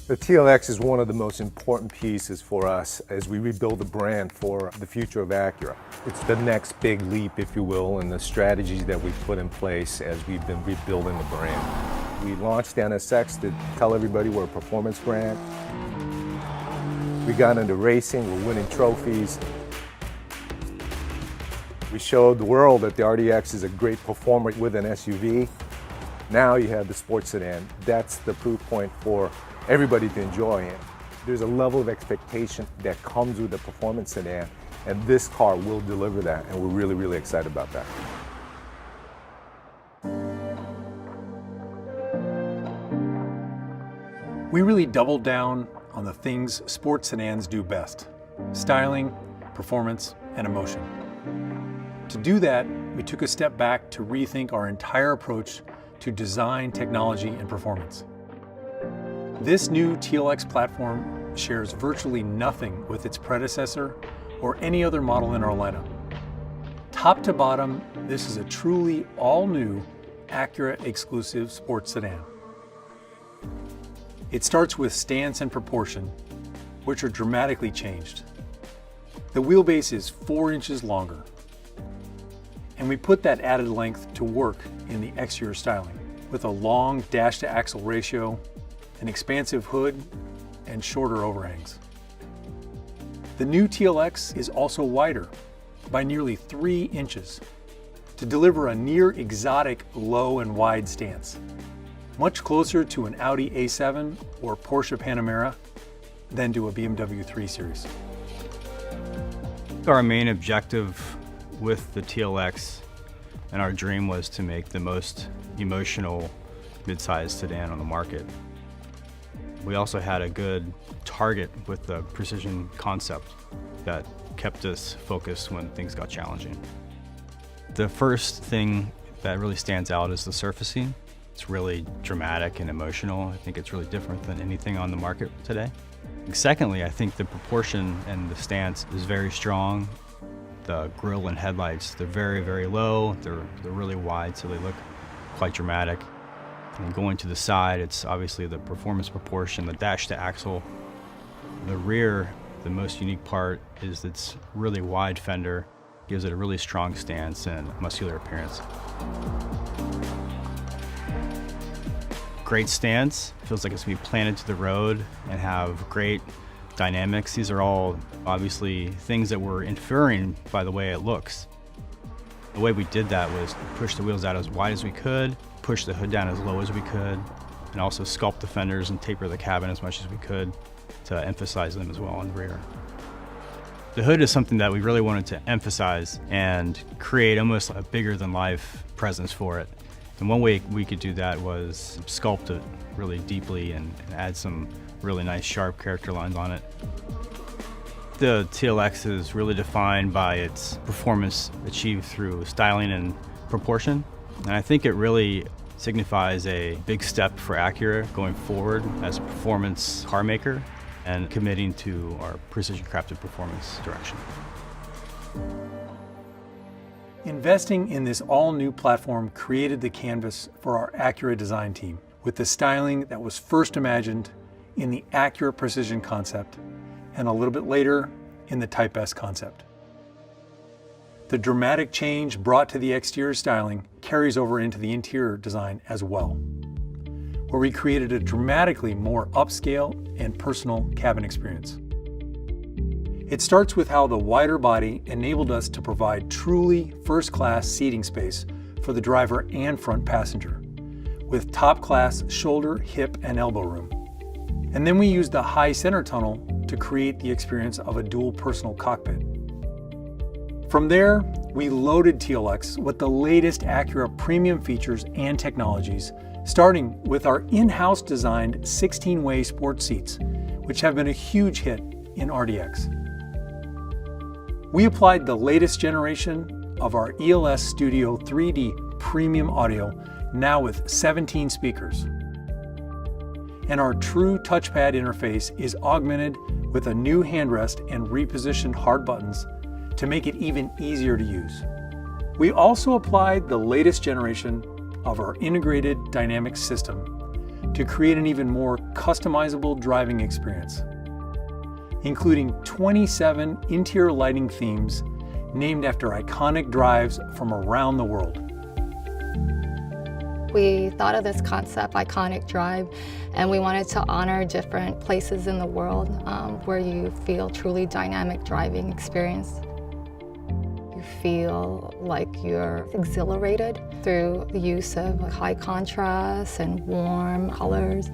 The TLX is one of the most important pieces for us as we rebuild the brand for the future of Acura. It's the next big leap, if you will, in the strategies that we've put in place as we've been rebuilding the brand. We launched NSX to tell everybody we're a performance brand. We got into racing, we're winning trophies. We showed the world that the RDX is a great performer with an SUV. Now you have the sports sedan. That's the proof point for everybody to enjoy it. There's a level of expectation that comes with the performance sedan, and this car will deliver that, and we're really, really excited about that. We really doubled down on the things sports sedans do best: styling, performance, and emotion. To do that, we took a step back to rethink our entire approach to design, technology, and performance. This new TLX platform shares virtually nothing with its predecessor or any other model in our lineup. Top to bottom, this is a truly all-new Acura exclusive sports sedan. It starts with stance and proportion, which are dramatically changed. The wheelbase is 4 inches longer, and we put that added length to work in the exterior styling with a long dash-to-axle ratio, an expansive hood, and shorter overhangs. The new TLX is also wider by nearly 3 inches to deliver a near exotic low and wide stance, much closer to an Audi A7 or Porsche Panamera than to a BMW 3 Series. Our main objective with the TLX and our dream was to make the most emotional midsize sedan on the market. We also had a good target with the precision concept that kept us focused when things got challenging. The first thing that really stands out is the surfacing. It's really dramatic and emotional. I think it's really different than anything on the market today. Secondly, I think the proportion and the stance is very strong. The grille and headlights, they're very, very low. They're really wide, so they look quite dramatic. And going to the side, it's obviously the performance proportion, the dash to axle. The rear, the most unique part is its really wide fender, gives it a really strong stance and muscular appearance. Great stance, feels like it's gonna be planted to the road and have great dynamics. These are all obviously things that we're inferring by the way it looks. The way we did that was push the wheels out as wide as we could, push the hood down as low as we could, and also sculpt the fenders and taper the cabin as much as we could to emphasize them as well on the rear. The hood is something that we really wanted to emphasize and create almost a bigger than life presence for it. And one way we could do that was sculpt it really deeply and add some really nice sharp character lines on it. The TLX is really defined by its performance achieved through styling and proportion. And I think it really signifies a big step for Acura going forward as a performance car maker and committing to our precision crafted performance direction. Investing in this all-new platform created the canvas for our Acura design team with the styling that was first imagined in the Acura Precision concept and a little bit later in the Type S concept. The dramatic change brought to the exterior styling carries over into the interior design as well, where we created a dramatically more upscale and personal cabin experience. It starts with how the wider body enabled us to provide truly first-class seating space for the driver and front passenger, with top-class shoulder, hip, and elbow room. And then we used the high center tunnel to create the experience of a dual personal cockpit. From there, we loaded TLX with the latest Acura premium features and technologies, starting with our in-house designed 16-way sports seats, which have been a huge hit in RDX. We applied the latest generation of our ELS STUDIO 3D premium audio, now with 17 speakers. And our True Touchpad Interface is augmented with a new handrest and repositioned hard buttons to make it even easier to use. We also applied the latest generation of our integrated dynamic system to create an even more customizable driving experience, including 27 interior lighting themes named after iconic drives from around the world. We thought of this concept, iconic drive, and we wanted to honor different places in the world where you feel truly dynamic driving experience. You feel like you're exhilarated through the use of high contrast and warm colors.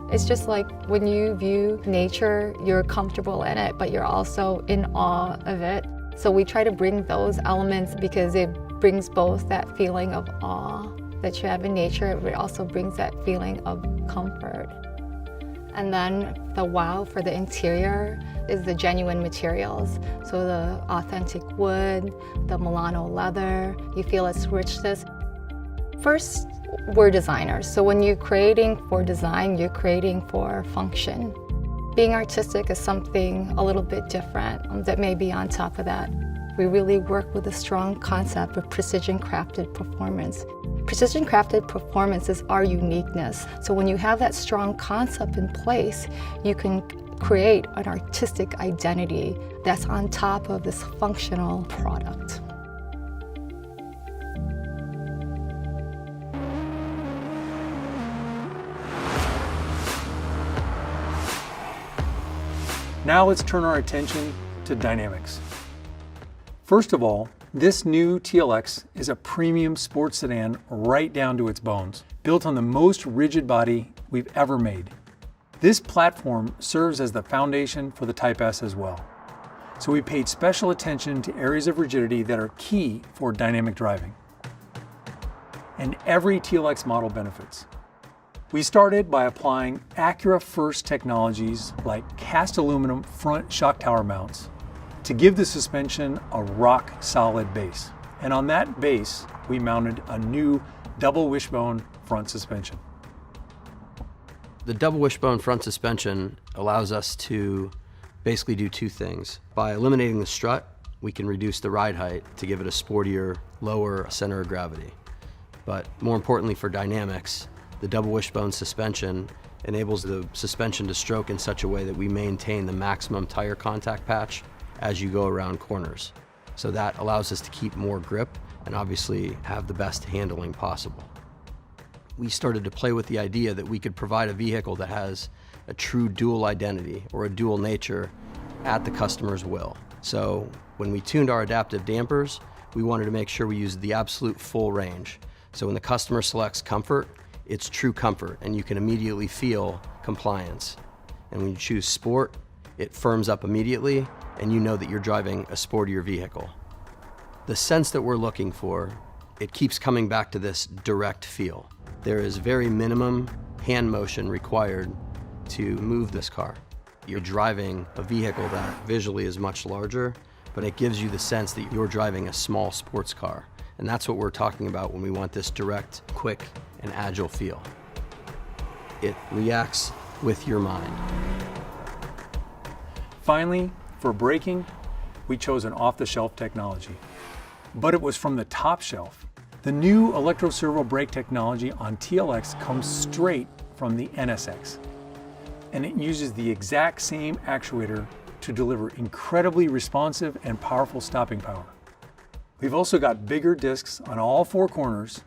It's just like when you view nature, you're comfortable in it, but you're also in awe of it. So we try to bring those elements because it brings both that feeling of awe that you have in nature, but it also brings that feeling of comfort. And then the wow for the interior is the genuine materials. So the authentic wood, the Milano leather, you feel its richness. First, we're designers, so when you're creating for design, you're creating for function. Being artistic is something a little bit different that may be on top of that. We really work with a strong concept of precision crafted performance. Precision crafted performance is our uniqueness. So when you have that strong concept in place, you can create an artistic identity that's on top of this functional product. Now let's turn our attention to dynamics. First of all, this new TLX is a premium sports sedan right down to its bones, built on the most rigid body we've ever made. This platform serves as the foundation for the Type S as well. So we paid special attention to areas of rigidity that are key for dynamic driving. And every TLX model benefits. We started by applying Acura first technologies like cast aluminum front shock tower mounts to give the suspension a rock solid base. And on that base, we mounted a new double wishbone front suspension. The double wishbone front suspension allows us to basically do two things. By eliminating the strut, we can reduce the ride height to give it a sportier, lower center of gravity. But more importantly for dynamics, the double wishbone suspension enables the suspension to stroke in such a way that we maintain the maximum tire contact patch as you go around corners. So that allows us to keep more grip and obviously have the best handling possible. We started to play with the idea that we could provide a vehicle that has a true dual identity or a dual nature at the customer's will. So when we tuned our adaptive dampers, we wanted to make sure we used the absolute full range. So when the customer selects comfort, it's true comfort and you can immediately feel compliance. And when you choose sport, it firms up immediately and you know that you're driving a sportier vehicle. The sense that we're looking for, it keeps coming back to this direct feel. There is very minimum hand motion required to move this car. You're driving a vehicle that visually is much larger, but it gives you the sense that you're driving a small sports car. And that's what we're talking about when we want this direct, quick, and agile feel. It reacts with your mind. Finally, for braking, we chose an off-the-shelf technology. But it was from the top shelf. The new electro-servo brake technology on TLX comes straight from the NSX. And it uses the exact same actuator to deliver incredibly responsive and powerful stopping power. We've also got bigger discs on all four corners,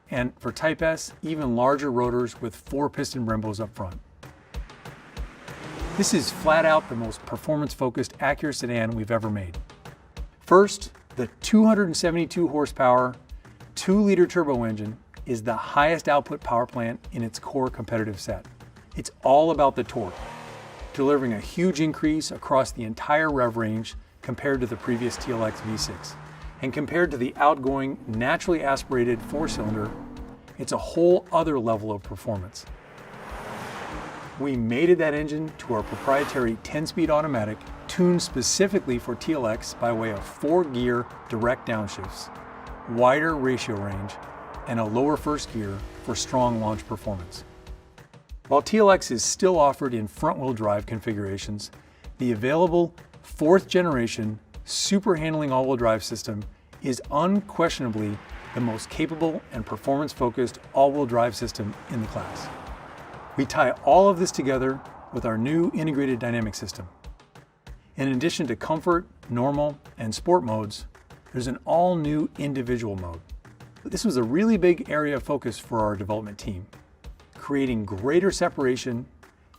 and for Type S, even larger rotors with 4 piston Brembos up front. This is flat out the most performance-focused Acura sedan we've ever made. First, the 272 horsepower, 2-liter turbo engine is the highest output power plant in its core competitive set. It's all about the torque, delivering a huge increase across the entire rev range compared to the previous TLX V6. And compared to the outgoing, naturally aspirated 4-cylinder, it's a whole other level of performance. We mated that engine to our proprietary 10-speed automatic, tuned specifically for TLX by way of 4-gear direct downshifts, wider ratio range, and a lower first gear for strong launch performance. While TLX is still offered in front-wheel drive configurations, the available 4th generation super handling all-wheel drive system is unquestionably the most capable and performance-focused all-wheel drive system in the class. We tie all of this together with our new integrated dynamic system. In addition to comfort, normal, and sport modes, there's an all-new individual mode. This was a really big area of focus for our development team, creating greater separation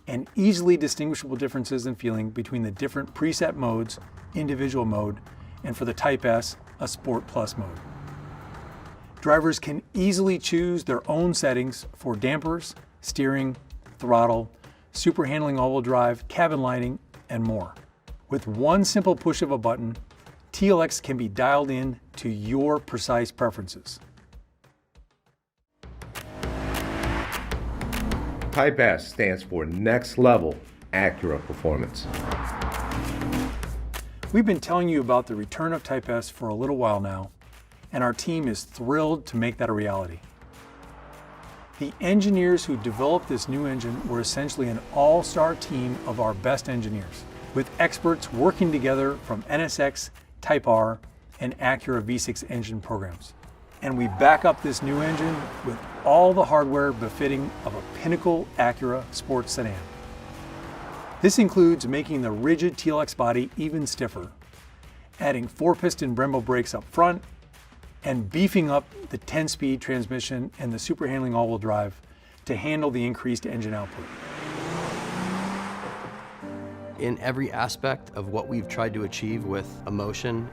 and easily distinguishable differences in feeling between the different preset modes, individual mode, and for the Type S, a Sport Plus mode. Drivers can easily choose their own settings for dampers, steering, throttle, super handling all-wheel drive, cabin lighting, and more. With one simple push of a button, TLX can be dialed in to your precise preferences. Type S stands for Next Level Acura Performance. We've been telling you about the return of Type S for a little while now, and our team is thrilled to make that a reality. The engineers who developed this new engine were essentially an all-star team of our best engineers, with experts working together from NSX, Type R, and Acura V6 engine programs. And we back up this new engine with all the hardware befitting of a pinnacle Acura sports sedan. This includes making the rigid TLX body even stiffer, adding 4-piston Brembo brakes up front, and beefing up the 10-speed transmission and the super handling all-wheel drive to handle the increased engine output. In every aspect of what we've tried to achieve with emotion,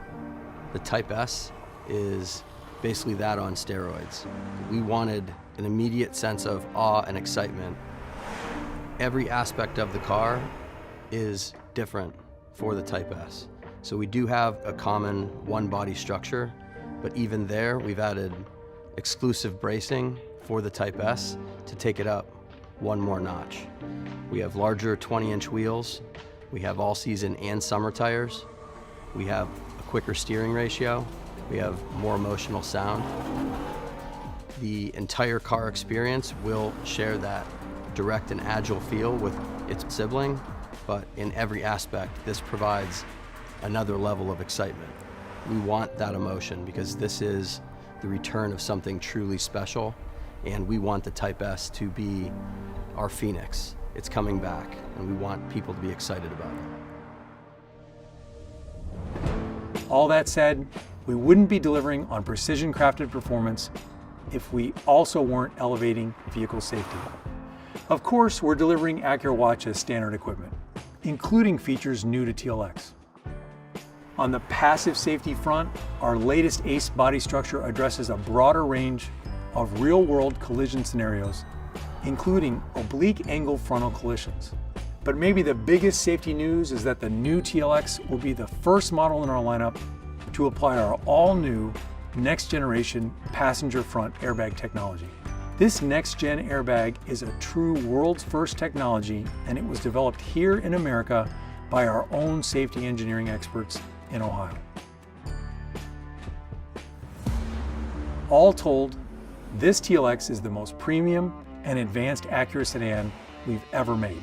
the Type S is basically that on steroids. We wanted an immediate sense of awe and excitement. Every aspect of the car is different for the Type S. So we do have a common one-body structure, but even there, we've added exclusive bracing for the Type S to take it up one more notch. We have larger 20-inch wheels. We have all-season and summer tires. We have a quicker steering ratio. We have more emotional sound. The entire car experience will share that direct and agile feel with its sibling, but in every aspect, this provides another level of excitement. We want that emotion because this is the return of something truly special, and we want the Type S to be our phoenix. It's coming back, and we want people to be excited about it. All that said, we wouldn't be delivering on precision-crafted performance if we also weren't elevating vehicle safety. Of course, we're delivering Acura Watch as standard equipment, including features new to TLX. On the passive safety front, our latest ACE body structure addresses a broader range of real-world collision scenarios, including oblique angle frontal collisions. But maybe the biggest safety news is that the new TLX will be the first model in our lineup to apply our all-new next-generation passenger front airbag technology. This next-gen airbag is a true world's first technology, and it was developed here in America by our own safety engineering experts in Ohio. All told, this TLX is the most premium and advanced Acura sedan we've ever made.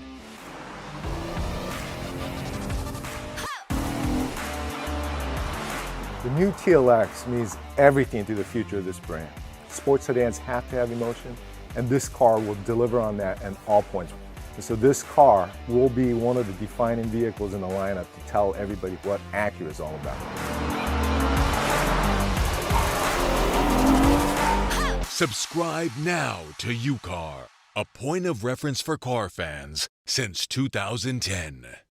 The new TLX means everything to the future of this brand. Sports sedans have to have emotion, and this car will deliver on that at all points. And so this car will be one of the defining vehicles in the lineup to tell everybody what Acura is all about. Subscribe now to UCar, a point of reference for car fans since 2010.